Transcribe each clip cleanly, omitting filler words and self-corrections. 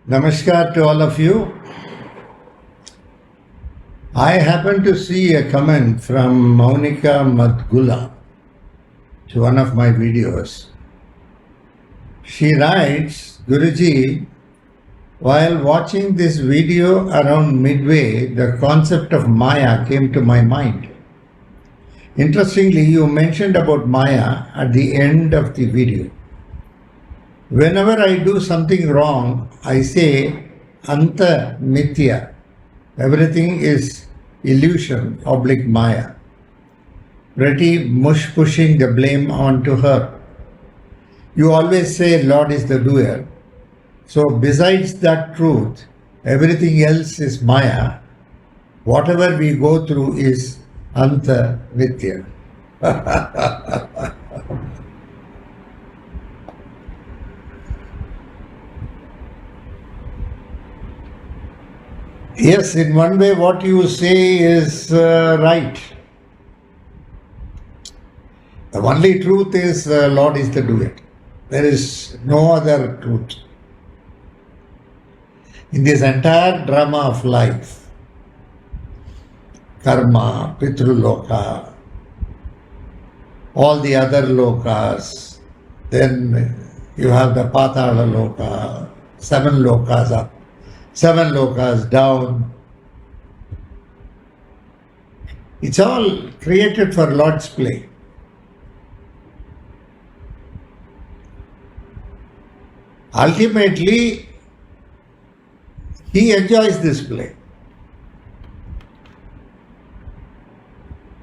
Namaskar to all of you. I happened to see a comment from Maunika Madgula to one of my videos. She writes, Guruji, while watching this video around midway, the concept of Maya came to my mind. Interestingly, you mentioned about Maya at the end of the video. Whenever I do something wrong, I say Anta Mithya. Everything is illusion, oblique Maya. Pretty mush pushing the blame onto her. You always say Lord is the doer. So besides that truth, everything else is Maya. Whatever we go through is Anta Mithya. Yes, in one way what you say is right. The only truth is Lord is the doer. There is no other truth. In this entire drama of life, karma, pitruloka, all the other lokas, then you have the patala loka, 7 lokas up, 7 lokas down. It's all created for Lord's play. Ultimately, He enjoys this play.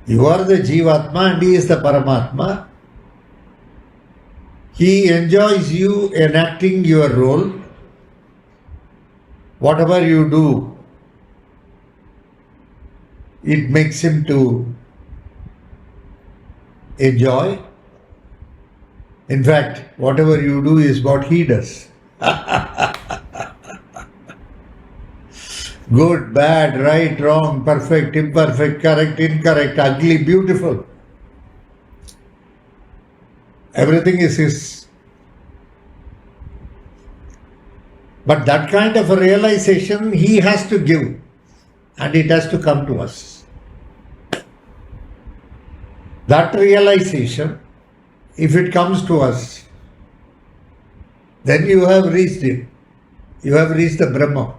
You are the Jivatma and He is the Paramatma. He enjoys you enacting your role. Whatever you do, it makes Him to enjoy. In fact, whatever you do is what He does. Good, bad, right, wrong, perfect, imperfect, correct, incorrect, ugly, beautiful. Everything is His. But that kind of a realization He has to give, and it has to come to us. That realization, if it comes to us, then you have reached it. You have reached the Brahma.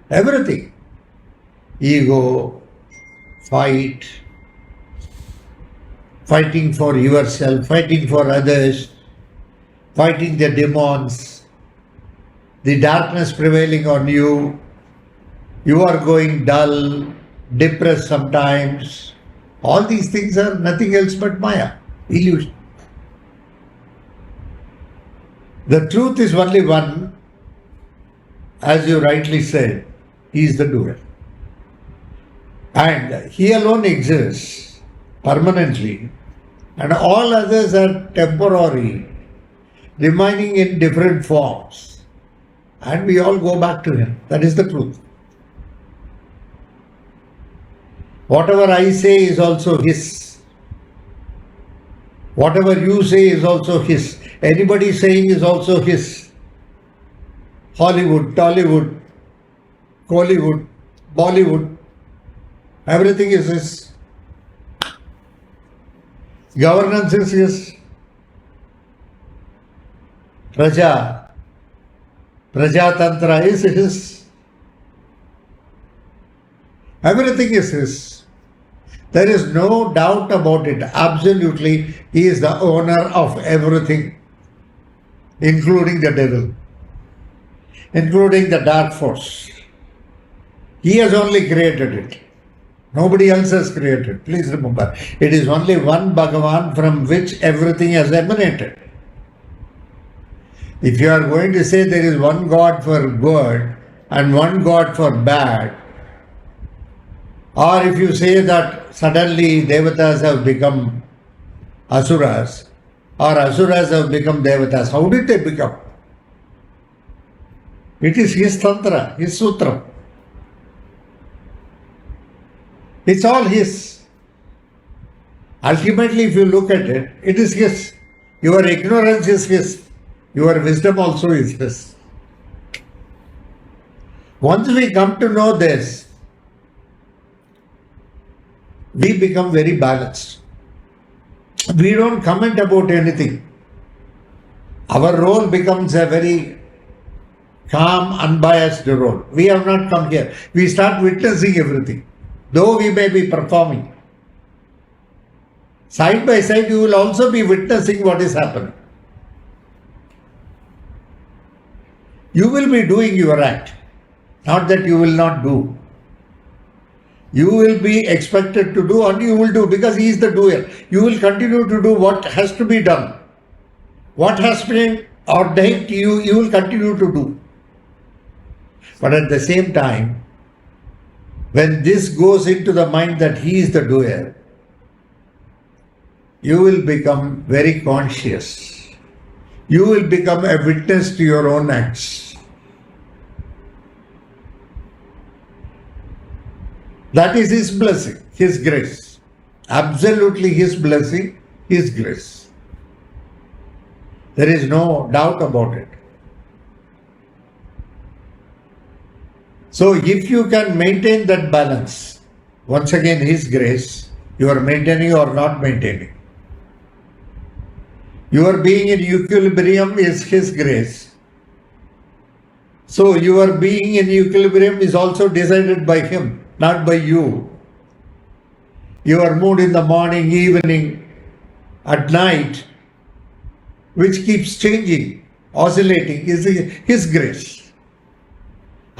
Everything. Ego, fight, fighting for yourself, fighting for others, fighting the demons, the darkness prevailing on you, you are going dull, depressed sometimes. All these things are nothing else but Maya, illusion. The truth is only one, as you rightly said, He is the doer. And He alone exists permanently, and all others are temporary, remaining in different forms. And we all go back to Him. That is the truth. Whatever I say is also His. Whatever you say is also His. Anybody saying is also His. Hollywood, Tollywood, Collywood, Bollywood, everything is His. Governance is His. Prajatantra is His. Everything is His. There is no doubt about it. Absolutely, He is the owner of everything, including the devil, including the dark force. He has only created it. Nobody else has created. Please remember, it is only one Bhagavan from which everything has emanated. If you are going to say there is one God for good and one God for bad, or if you say that suddenly Devatas have become Asuras, or Asuras have become Devatas, how did they become? It is His Tantra, His Sutra. It's all His. Ultimately, if you look at it, it is His. Your ignorance is His. your wisdom also is His. Once we come to know this, we become very balanced. We don't comment about anything. Our role becomes a very calm, unbiased role. We have not come here. We start witnessing everything. Though we may be performing, side by side you will also be witnessing what is happening. You will be doing your act. Not that you will not do. You will be expected to do and you will do because He is the doer. You will continue to do what has to be done. What has been ordained to you, you will continue to do. But at the same time, when this goes into the mind that He is the doer, you will become very conscious. You will become a witness to your own acts. That is His blessing, His grace. Absolutely His blessing, His grace. There is no doubt about it. So if you can maintain that balance, once again His grace, you are maintaining or not maintaining. Your being in equilibrium is His grace. So your being in equilibrium is also decided by Him, not by you. Your mood in the morning, evening, at night, which keeps changing, oscillating, is His grace.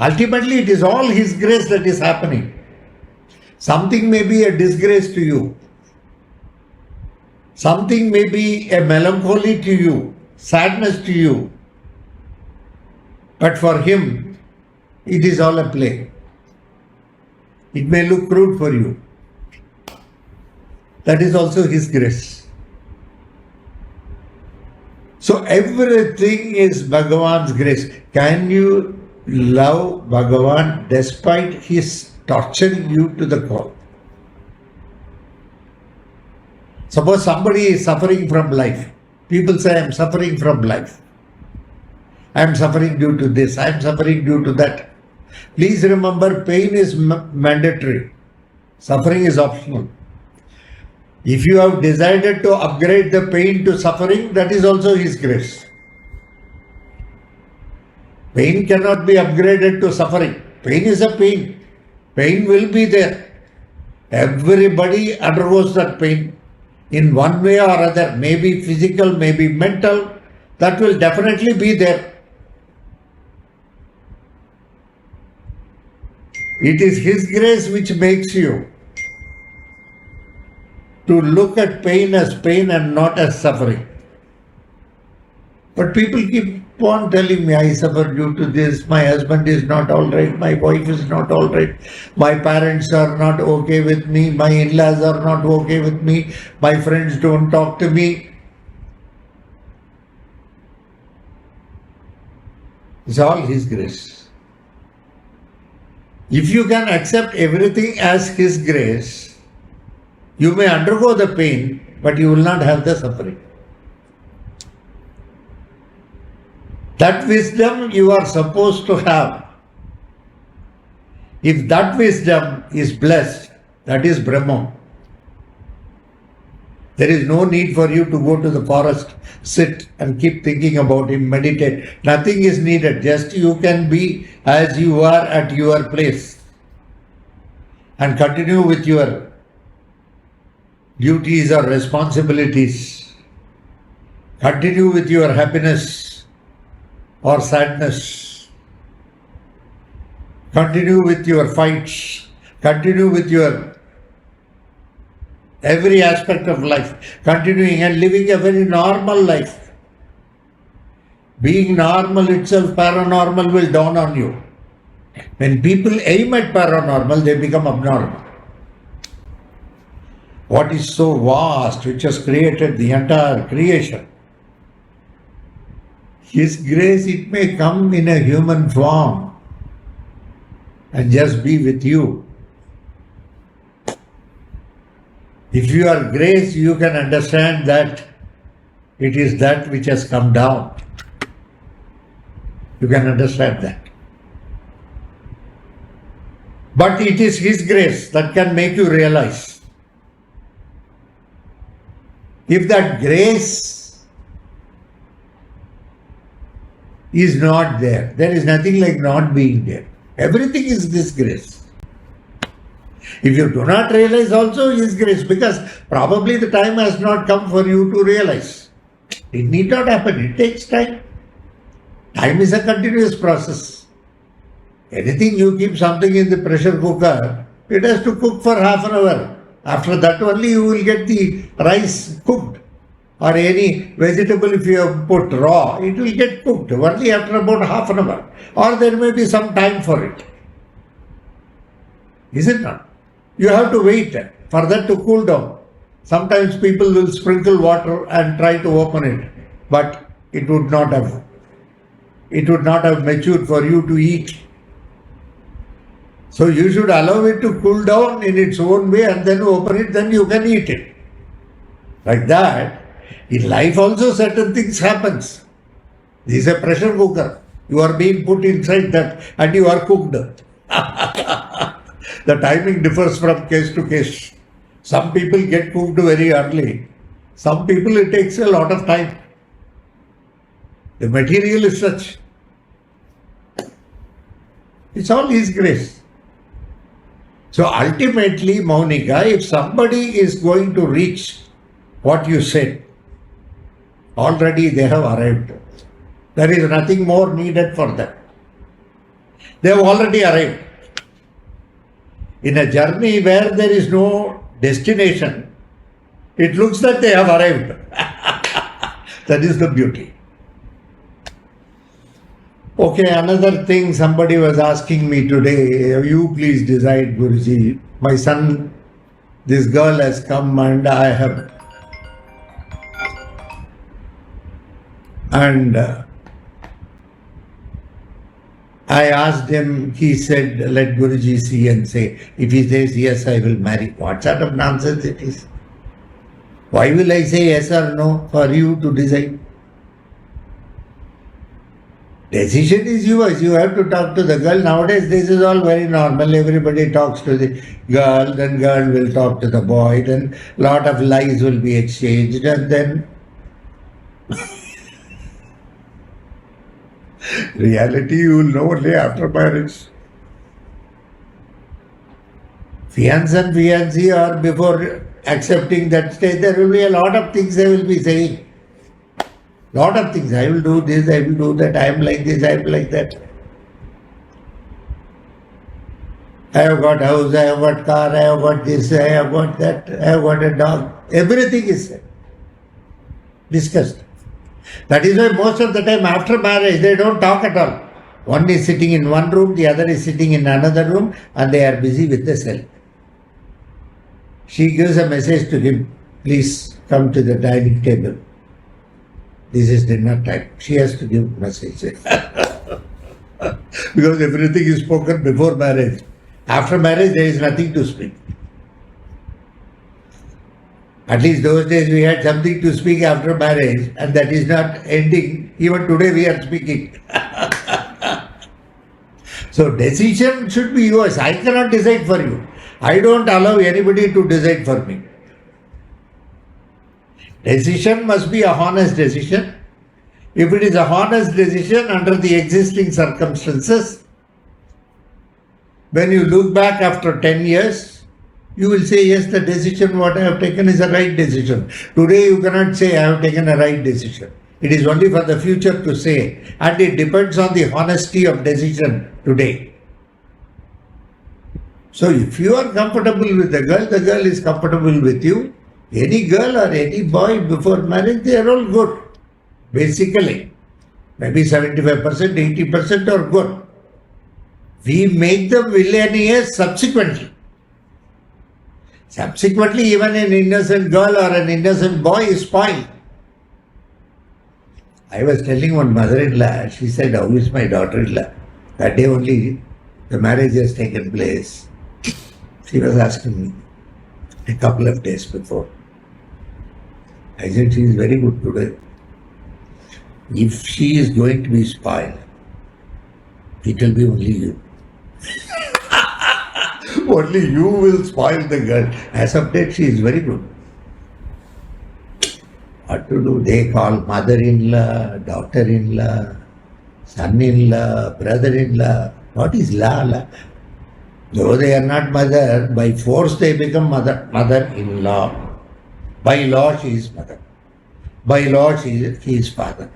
Ultimately, it is all His grace that is happening. Something may be a disgrace to you. Something may be a melancholy to you, sadness to you. But for Him, it is all a play. It may look crude for you. That is also His grace. So everything is Bhagavan's grace. Can you love Bhagavan despite His torturing you to the core? Suppose somebody is suffering from life. People say, I am suffering from life. I am suffering due to this. I am suffering due to that. Please remember, pain is mandatory. Suffering is optional. If you have decided to upgrade the pain to suffering, that is also His grace. Pain cannot be upgraded to suffering. Pain is a pain. Pain will be there. Everybody undergoes that pain in one way or other. Maybe physical, maybe mental. That will definitely be there. It is His grace which makes you to look at pain as pain and not as suffering. But people keep on telling me, I suffer due to this, my husband is not all right, my wife is not all right, my parents are not okay with me, my in-laws are not okay with me, my friends don't talk to me. It's all His grace. If you can accept everything as His grace, you may undergo the pain, but you will not have the suffering. That wisdom you are supposed to have. If that wisdom is blessed, that is Brahma. There is no need for you to go to the forest, sit and keep thinking about Him, meditate. Nothing is needed. Just you can be as you are at your place and continue with your duties or responsibilities. Continue with your happiness or sadness. Continue with your fights. Continue with your every aspect of life, continuing and living a very normal life. Being normal itself, paranormal will dawn on you. When people aim at paranormal, they become abnormal. What is so vast, which has created the entire creation? His grace, it may come in a human form and just be with you. If you are grace, you can understand that it is that which has come down. You can understand that. But it is His grace that can make you realize. If that grace is not there, there is nothing like not being there. Everything is this grace. If you do not realize also His grace, because probably the time has not come for you to realize. It need not happen. It takes time. Time is a continuous process. Anything you keep something in the pressure cooker, it has to cook for half an hour. After that only you will get the rice cooked. Or any vegetable if you have put raw, it will get cooked only after about half an hour. Or there may be some time for it. Is it not? You have to wait for that to cool down. Sometimes people will sprinkle water and try to open it, but it would not have matured for you to eat. So you should allow it to cool down in its own way and then open it, then you can eat it. Like that, in life also certain things happens. This is a pressure cooker. You are being put inside that and you are cooked. The timing differs from case to case. Some people get cooked very early. Some people it takes a lot of time. The material is such. It's all His grace. So ultimately, Maunika, if somebody is going to reach what you said, already they have arrived. There is nothing more needed for them. They have already arrived. In a journey where there is no destination, it looks that they have arrived. That is the beauty. Okay, another thing somebody was asking me today, you please decide, Guruji. My son, this girl has come and I asked him, he said, let Guruji see and say. If he says, yes, I will marry. What sort of nonsense it is? Why will I say yes or no for you to decide? Decision is yours. You have to talk to the girl. Nowadays, this is all very normal. Everybody talks to the girl, then girl will talk to the boy, then lot of lies will be exchanged, and then reality you will know only after marriage. Fiancé and fiancée or before accepting that stage, there will be a lot of things they will be saying. Lot of things. I will do this, I will do that, I am like this, I am like that. I have got house, I have got car, I have got this, I have got that, I have got a dog. Everything is discussed. That is why most of the time after marriage they don't talk at all. One is sitting in one room, the other is sitting in another room, and they are busy with the cell. She gives a message to him, please come to the dining table. This is dinner time. She has to give message. Because everything is spoken before marriage. After marriage there is nothing to speak. At least those days we had something to speak after marriage, and that is not ending. Even today we are speaking. So decision should be yours. I cannot decide for you. I don't allow anybody to decide for me. Decision must be a honest decision. If it is a honest decision under the existing circumstances, when you look back after 10 years, you will say, yes, the decision what I have taken is a right decision. Today you cannot say I have taken a right decision. It is only for the future to say, and it depends on the honesty of decision today. So if you are comfortable with the girl is comfortable with you. Any girl or any boy before marriage, they are all good. Basically, maybe 75%, 80% are good. We make them villainous subsequently. Subsequently, even an innocent girl or an innocent boy is spoiled. I was telling one mother-in-law, she said, how is my daughter-in-law? That day only the marriage has taken place. She was asking me a couple of days before. I said, she is very good today. If she is going to be spoiled, it will be only you. Only you will spoil the girl. As of date, she is very good. What to do? They call mother-in-law, daughter-in-law, son-in-law, brother-in-law. What is la? Though they are not mother, by force they become mother-in-law. By law, she is mother. By law, he is father.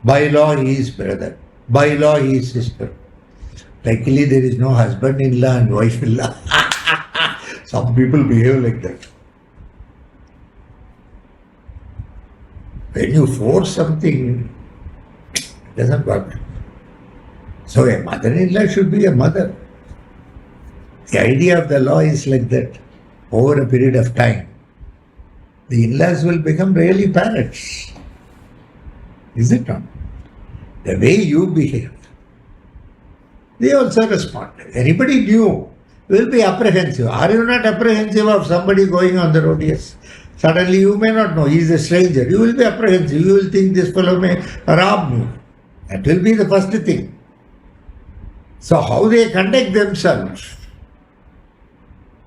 By law, he is brother. By law, he is sister. Luckily, there is no husband-in-law and wife-in-law. Some people behave like that. When you force something, it doesn't work. So a mother-in-law should be a mother. The idea of the law is like that. Over a period of time, the in-laws will become really parents. Is it not? The way you behave, they also respond. Anybody new will be apprehensive. Are you not apprehensive of somebody going on the road? Yes. Suddenly you may not know, he is a stranger. You will be apprehensive. You will think this fellow may rob me. That will be the first thing. So how they conduct themselves,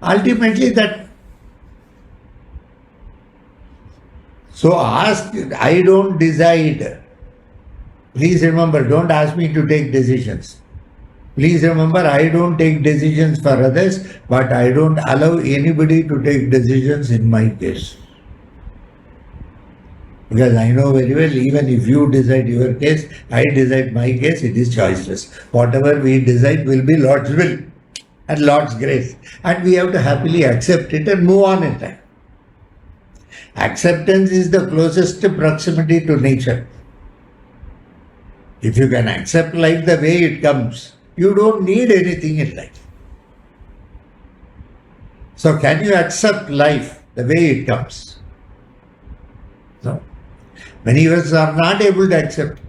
ultimately that. So ask, I don't decide. Please remember, don't ask me to take decisions. Please remember, I don't take decisions for others, but I don't allow anybody to take decisions in my case. Because I know very well, even if you decide your case, I decide my case, it is choiceless. Whatever we decide will be Lord's will and Lord's grace. And we have to happily accept it and move on in time. Acceptance is the closest proximity to nature. If you can accept life the way it comes, you don't need anything in life. So can you accept life the way it comes? No. Many of us are not able to accept.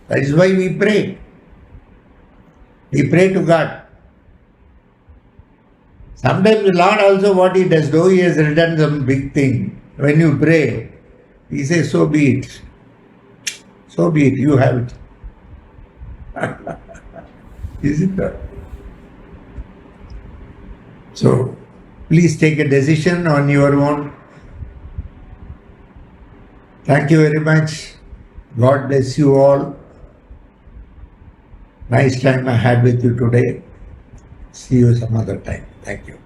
That is why we pray. We pray to God. Sometimes the Lord also what he does, though he has written some big thing, when you pray, he says, so be it. So be it, you have it. Is it not? So, please take a decision on your own. Thank you very much. God bless you all. Nice time I had with you today. See you some other time. Thank you.